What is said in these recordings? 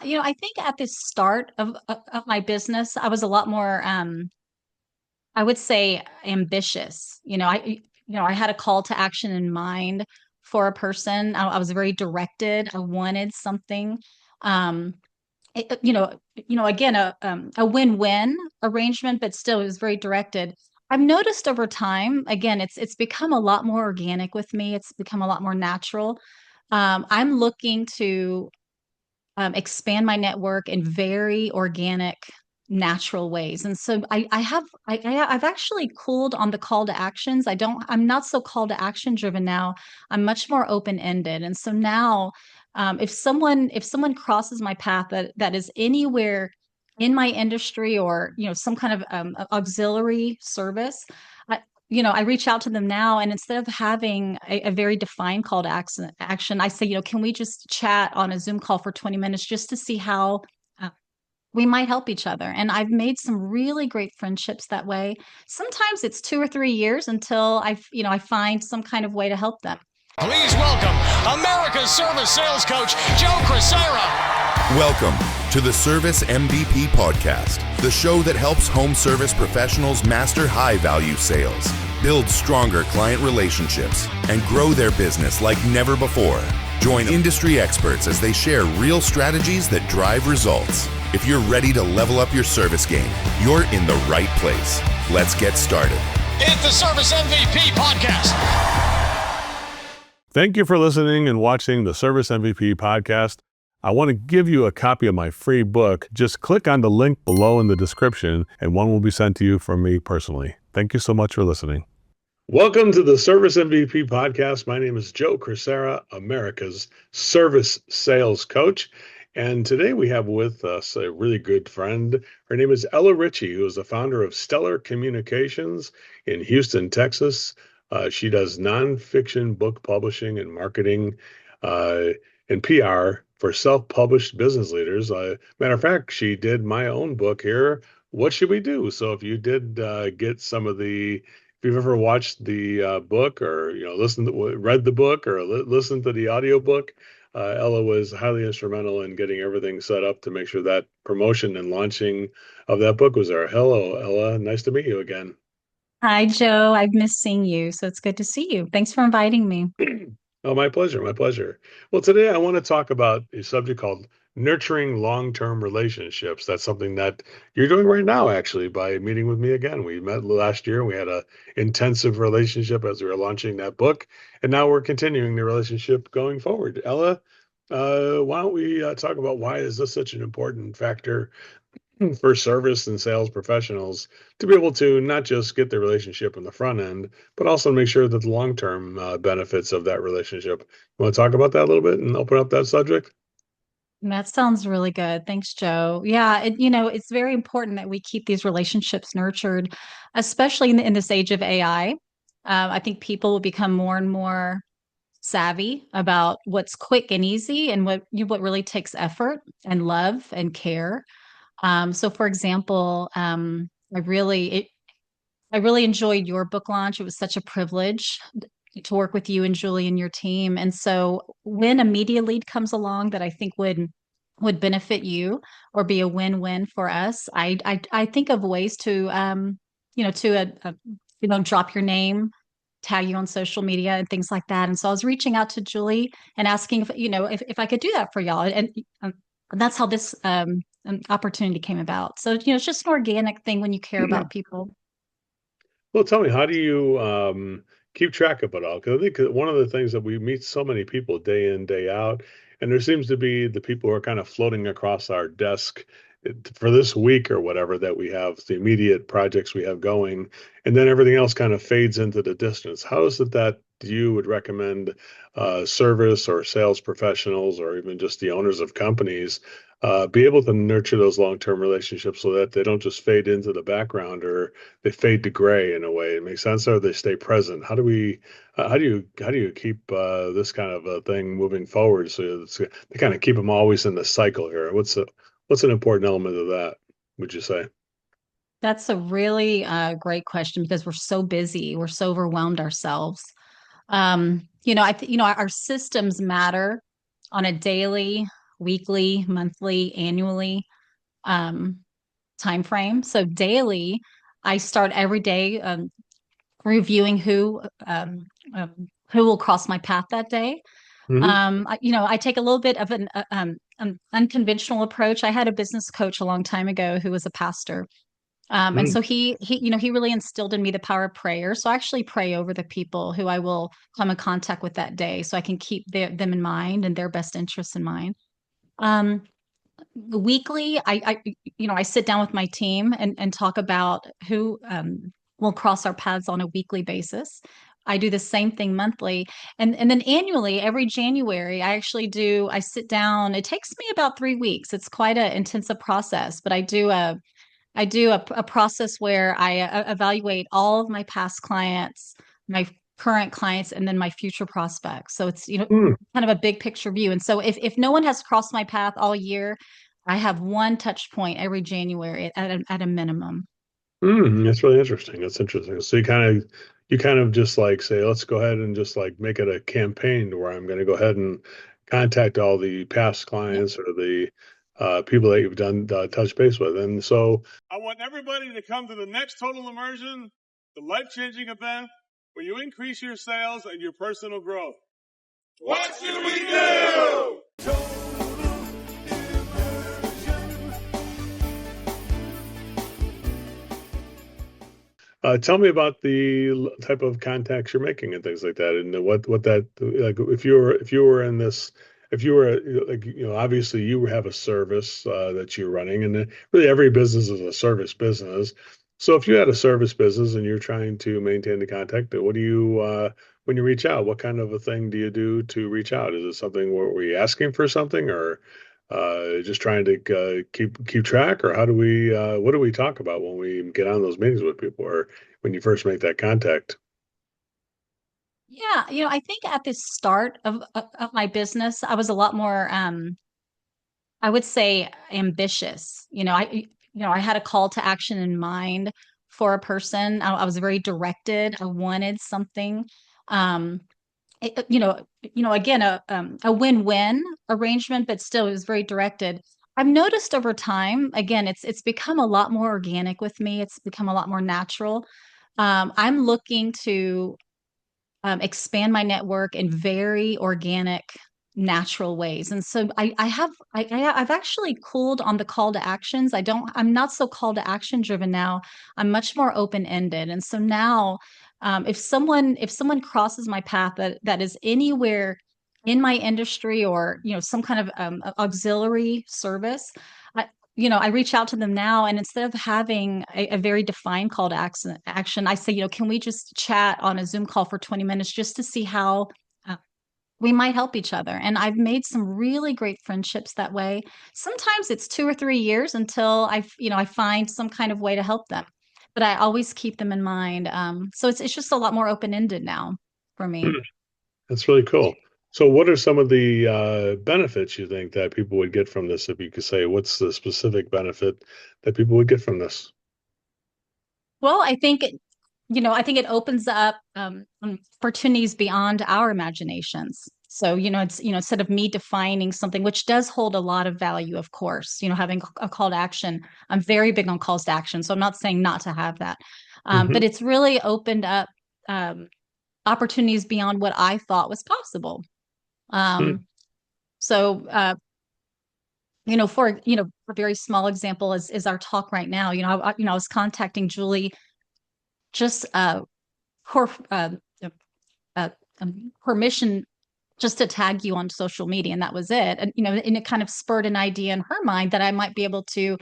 I think at the start of my business, I was a lot more, I would say, ambitious. I had a call to action in mind for a person. I was very directed. I wanted something. Um, again, a win-win arrangement, but still, it was very directed. I've noticed over time, again, it's become a lot more organic with me. It's become a lot more natural. I'm looking to expand my network in very organic, natural ways. And so I've actually cooled on the call to actions. I'm not so call to action driven now. I'm much more open ended. And so now, if someone crosses my path that is anywhere in my industry or some kind of auxiliary service, I reach out to them now, and instead of having a very defined call to action, I say, can we just chat on a Zoom call for 20 minutes just to see how uh, we might help each other? And I've made some really great friendships that way. Sometimes it's 2 or 3 years until I find some kind of way to help them. Please welcome America's service sales coach, Joe Crisara. Welcome to the Service MVP Podcast, the show that helps home service professionals master high-value sales, build stronger client relationships, and grow their business like never before. Join industry experts as they share real strategies that drive results. If you're ready to level up your service game, you're in the right place. Let's get started. It's the Service MVP Podcast. Thank you for listening and watching the Service MVP Podcast. I want to give you a copy of my free book. Just click on the link below in the description and one will be sent to you from me personally. Thank you so much for listening. Welcome to the Service MVP Podcast. My name is Joe Crisara, America's service sales coach. And today we have with us a really good friend. Her name is Ella Ritchie, who is the founder of Stellar Communications in Houston, Texas. She does nonfiction book publishing and marketing and PR for self-published business leaders. Matter of fact, she did my own book here, What Should We Do? So if you did get if you've ever watched the book or read the book or listened to the audiobook, Ella was highly instrumental in getting everything set up to make sure that promotion and launching of that book was there. Hello, Ella. Nice to meet you again. Hi, Joe. I've missed seeing you, so it's good to see you. Thanks for inviting me. Oh, my pleasure. My pleasure. Well, today I want to talk about a subject called nurturing long-term relationships. That's something that you're doing right now, actually, by meeting with me again. We met last year. We had a intensive relationship as we were launching that book, and now we're continuing the relationship going forward. Ella, why don't we talk about why is this such an important factor for service and sales professionals to be able to not just get the relationship in the front end, but also make sure that the long-term benefits of that relationship. You want to talk about that a little bit and open up that subject? That sounds really good. Thanks, Joe. Yeah, it's very important that we keep these relationships nurtured, especially in this age of AI. I think people will become more and more savvy about what's quick and easy and what really takes effort and love and care. So, for example, I really enjoyed your book launch. It was such a privilege to work with you and Julie and your team. And so when a media lead comes along that I think would benefit you or be a win-win for us, I think of ways to drop your name, tag you on social media and things like that. And so I was reaching out to Julie and asking if I could do that for y'all. And that's how this opportunity came about. So, it's just an organic thing when you care about people. Well, tell me, how do you keep track of it all? Because I think one of the things that we meet so many people day in, day out, and there seems to be the people who are kind of floating across our desk for this week or whatever that we have, the immediate projects we have going, and then everything else kind of fades into the distance. How is it that you would recommend service or sales professionals or even just the owners of companies be able to nurture those long-term relationships so that they don't just fade into the background or they fade to gray in a way? It makes sense, or they stay present? How do you keep this kind of a thing moving forward so to kind of keep them always in the cycle here? What's an important element of that, would you say? That's a really great question because we're so busy, we're so overwhelmed ourselves. Our systems matter on a daily, weekly, monthly, annually time frame. So daily, I start every day reviewing who will cross my path that day. Hmm. I take a little bit of an unconventional approach. I had a business coach a long time ago who was a pastor. And so he really instilled in me the power of prayer. So I actually pray over the people who I will come in contact with that day so I can keep them in mind and their best interests in mind. Um, Weekly, I sit down with my team and talk about who will cross our paths on a weekly basis. I do the same thing monthly. And then annually, every January, I sit down. It takes me about 3 weeks. It's quite an intensive process, but I do a process where I evaluate all of my past clients, my current clients, and then my future prospects. So it's, Hmm. kind of a big picture view. And so if no one has crossed my path all year, I have one touch point every January at a minimum. That's really interesting. That's interesting. So you kind of just like say, let's go ahead and just like make it a campaign where I'm going to go ahead and contact all the past Yep. clients or the people that you've done touch base with. And so I want everybody to come to the next total immersion, the life-changing event where you increase your sales and your personal growth. What should we do? Tell me about the type of contacts you're making and things like that, and what that like. If you were in this, if you were like obviously you have a service that you're running, and really every business is a service business. So if you had a service business and you're trying to maintain the contact, what do you when you reach out? What kind of a thing do you do to reach out? Is it something where you asking for something, or just trying to keep track, or how do we what do we talk about when we get on those meetings with people, or when you first make that contact? Yeah, I think at the start of my business, I was a lot more I would say ambitious. I had a call to action in mind for a person. I was very directed. I wanted something. Um, again, a win-win arrangement, but still, it was very directed. I've noticed over time, again, it's become a lot more organic with me. It's become a lot more natural. I'm looking to expand my network in very organic, natural ways. And so I've actually cooled on the call to actions. I'm not so call to action driven now. I'm much more open ended. And so now, if someone crosses my path that is anywhere in my industry or some kind of auxiliary service, I reach out to them now, and instead of having a very defined call to action, I say, can we just chat on a Zoom call for 20 minutes just to see how uh, we might help each other? And I've made some really great friendships that way. Sometimes it's 2 or 3 years until I find some kind of way to help them, but I always keep them in mind. So it's just a lot more open ended now for me. That's really cool. So, what are some of the benefits you think that people would get from this? If you could say, what's the specific benefit that people would get from this? Well, I think it opens up opportunities beyond our imaginations. So, instead of me defining something, which does hold a lot of value, of course, having a call to action. I'm very big on calls to action. So I'm not saying not to have that. But Hmm. it's really opened up um, opportunities beyond what I thought was possible. Um, so, a very small example is our talk right now. I was contacting Julie just for uh, permission just to tag you on social media, and that was it. And it kind of spurred an idea in her mind that I might be able to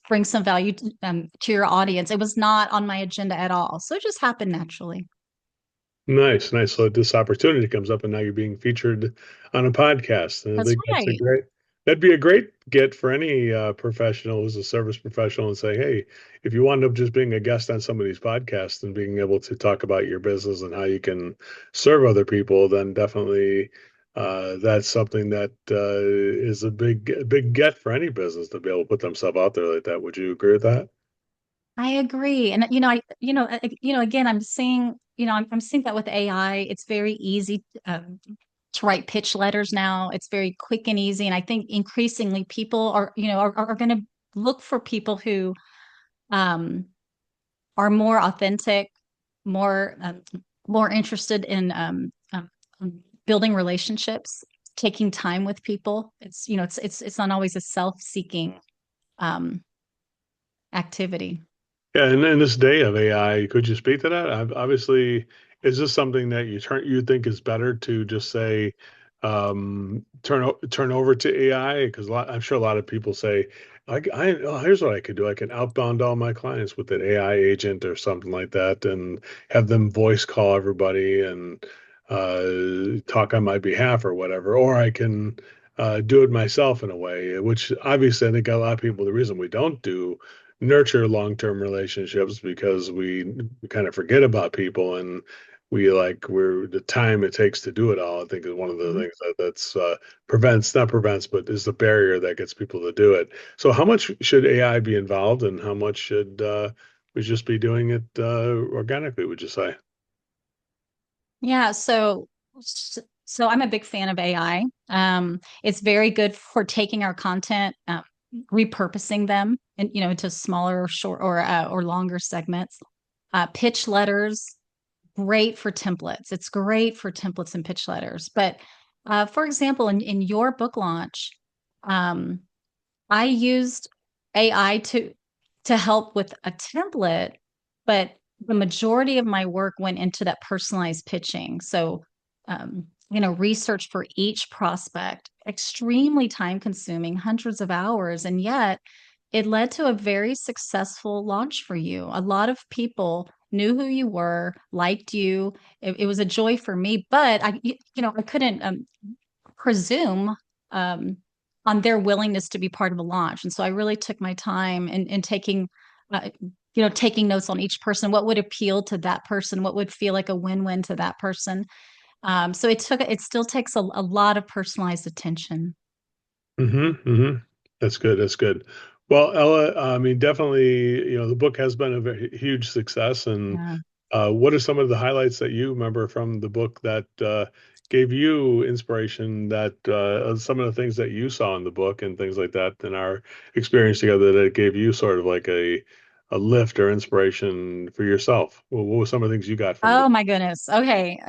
bring some value to your audience. It was not on my agenda at all, so it just happened naturally. Nice, nice. So this opportunity comes up, and now you're being featured on a podcast, and I That's think right. that'd be a great get for any professional who's a service professional, and say, hey, if you wind up just being a guest on somebody's podcast and being able to talk about your business and how you can serve other people, then definitely that's something that is a big get for any business to be able to put themselves out there like that. Would you agree with that? I agree. And again, I'm seeing that with AI, it's very easy to write pitch letters now. It's very quick and easy. And I think increasingly people are, are going to look for people who um, are more authentic, more more interested in building relationships, taking time with people. It's it's not always a self-seeking um, activity. Yeah, and in this day of AI, could you speak to that? Obviously, is this something that you think is better to just say turn over to AI? Because I'm sure a lot of people say, oh, here's what I could do. I can outbound all my clients with an AI agent or something like that, and have them voice call everybody and talk on my behalf or whatever. Or I can do it myself in a way, which obviously I think a lot of people, the reason we don't do nurture long-term relationships because we kind of forget about people, and we're the time it takes to do it all, I think, is one of the Mhm. things that's prevents not prevents but is the barrier that gets people to do it. So how much should AI be involved, and how much should we just be doing it organically, would you say? Yeah, so I'm a big fan of AI. It's very good for taking our content, repurposing them, and into smaller or short or longer segments. Pitch letters, great for templates. It's great for templates and pitch letters. But for example, in your book launch, um, I used AI to help with a template, but the majority of my work went into that personalized pitching. So, research for each prospect, extremely time consuming, hundreds of hours, and yet it led to a very successful launch for you. A lot of people knew who you were, liked you. It was a joy for me, but I couldn't presume um, on their willingness to be part of a launch. And so I really took my time in taking, taking notes on each person. What would appeal to that person? What would feel like a win-win to that person? So it still takes a lot of personalized attention. Mm-hmm. That's good. That's good. Well, Ella, I mean, definitely, the book has been a very huge success. And Yeah. what are some of the highlights that you remember from the book that gave you inspiration, that some of the things that you saw in the book and things like that in our experience together that gave you sort of like a lift or inspiration for yourself? Well, what were some of the things you got from the Oh my goodness. Okay.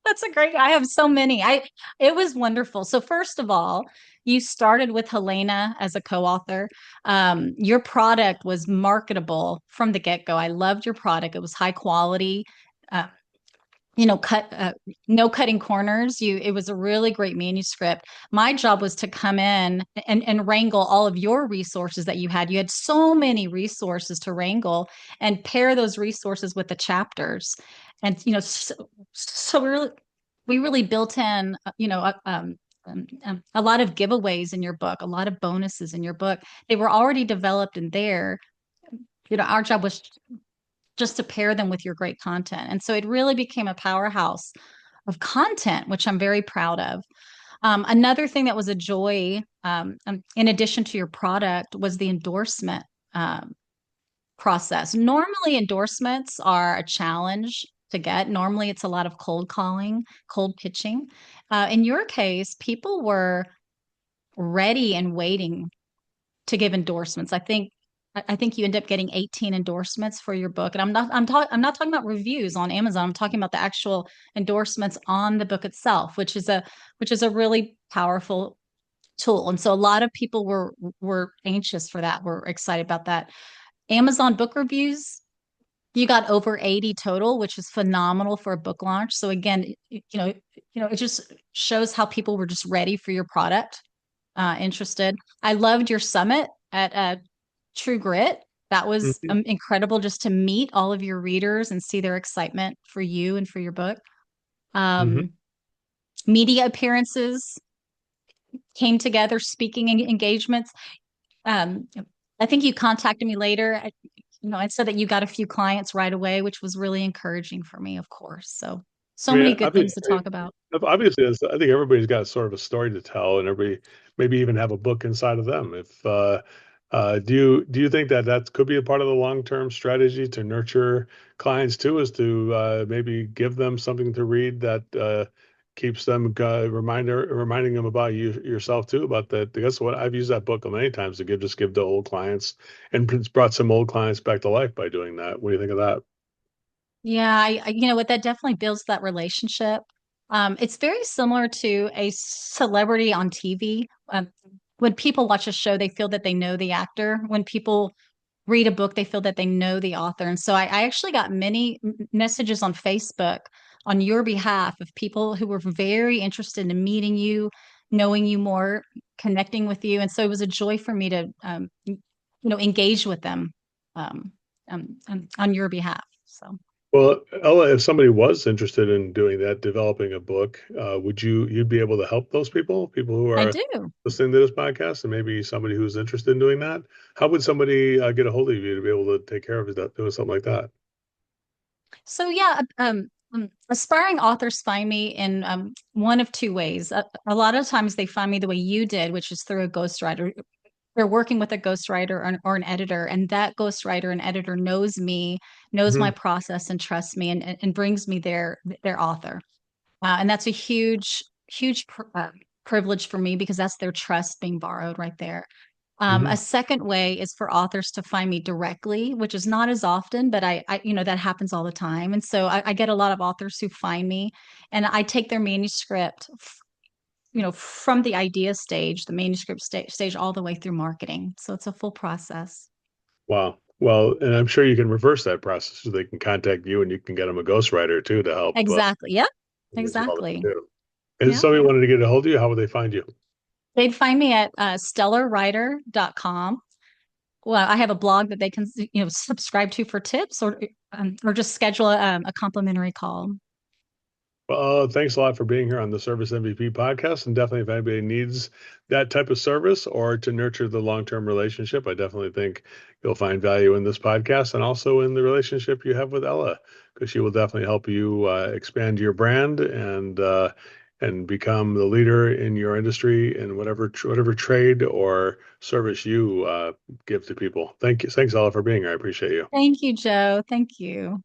That's a great. I have so many. It was wonderful. So first of all, you started with Helena as a co-author. Your product was marketable from the get-go. I loved your product. It was high quality. Uh, cut no cutting corners. It was a really great manuscript. My job was to come in and wrangle all of your resources that you had. You had so many resources to wrangle and pair those resources with the chapters. And so we really built in a lot of giveaways in your book, a lot of bonuses in your book. They were already developed in there. Our job was just to pair them with your great content. And so it really became a powerhouse of content, which I'm very proud of. Another thing that was a joy, in addition to your product, was the endorsement process. Normally, endorsements are a challenge to get. Normally, it's a lot of cold calling, cold pitching. In your case, people were ready and waiting to give endorsements. I think you end up getting 18 endorsements for your book. And I'm not talking about reviews on Amazon. I'm talking about the actual endorsements on the book itself, which is a really powerful tool. And so a lot of people were anxious for that, were excited about that. Amazon book reviews, you got over 80 total, which is phenomenal for a book launch. So again, it just shows how people were just ready for your product, interested. I loved your summit at True Grit. That was book? incredible just to meet all of your readers and see their excitement for you and for your book. Hmm. Um, Media appearances came together, speaking engagements. Um, I think you contacted me later. I said that you got a few clients right away, which was really encouraging for me, of course. So I many mean, good things to talk about. obviously, I think everybody's got sort of a story to tell, and everybody maybe even have a book inside of them. If do you think that that could be a part of the long-term strategy to nurture clients too, is to maybe give them something to read that keeps them reminding them about yourself too, about that. That's what I've used that book many times to give to old clients, and it's brought some old clients back to life by doing that. What do you think of that? Yeah, you know what, that definitely builds that relationship. It's very similar to a celebrity on TV. When people watch a show, they feel that they know the actor. When people read a book, they feel that they know the author. And so I actually got many messages on Facebook on your behalf of people who were very interested in meeting you, knowing you more, connecting with you. And so it was a joy for me to, engage with them on your behalf. So Well, Ella, if somebody was interested in doing that, developing a book, you'd be able to help those people who I are do. listening to this podcast, and maybe somebody who's interested in doing that? How would somebody get a hold of you to be able to take care of that, doing something like that? So yeah, aspiring authors find me in one of two ways. A lot of times they find me the way you did, which is through a ghostwriter. They're working with a ghostwriter or an editor, and that ghostwriter and editor knows me, knows my Hmm. process, and trusts me, and brings me their author. And that's a huge privilege for me because that's their trust being borrowed right there. A Hmm. second way is for authors to find me directly, which is not as often, but that happens all the time. And so I get a lot of authors who find me, and I take their manuscript, from the idea stage, the manuscript stage, all the way through marketing. So it's a full process. Wow. Well, and I'm sure you can reverse that process so they can contact you and you can get them a ghostwriter too to help Exactly. Yep. as well Exactly. too. If Yeah. somebody wanted to get a hold of you, how would they find you? They'd find me at stellarwriter.com. Well, I have a blog that they can, subscribe to for tips or just schedule a complimentary call. Well, thanks a lot for being here on the Service MVP podcast. And definitely, if anybody needs that type of service or to nurture the long-term relationship, I definitely think you'll find value in this podcast and also in the relationship you have with Ella, because she will definitely help you expand your brand and become the leader in your industry in whatever trade or service you give to people. Thank you. Thanks, Ella, for being here. I appreciate you. Thank you, Joe. Thank you.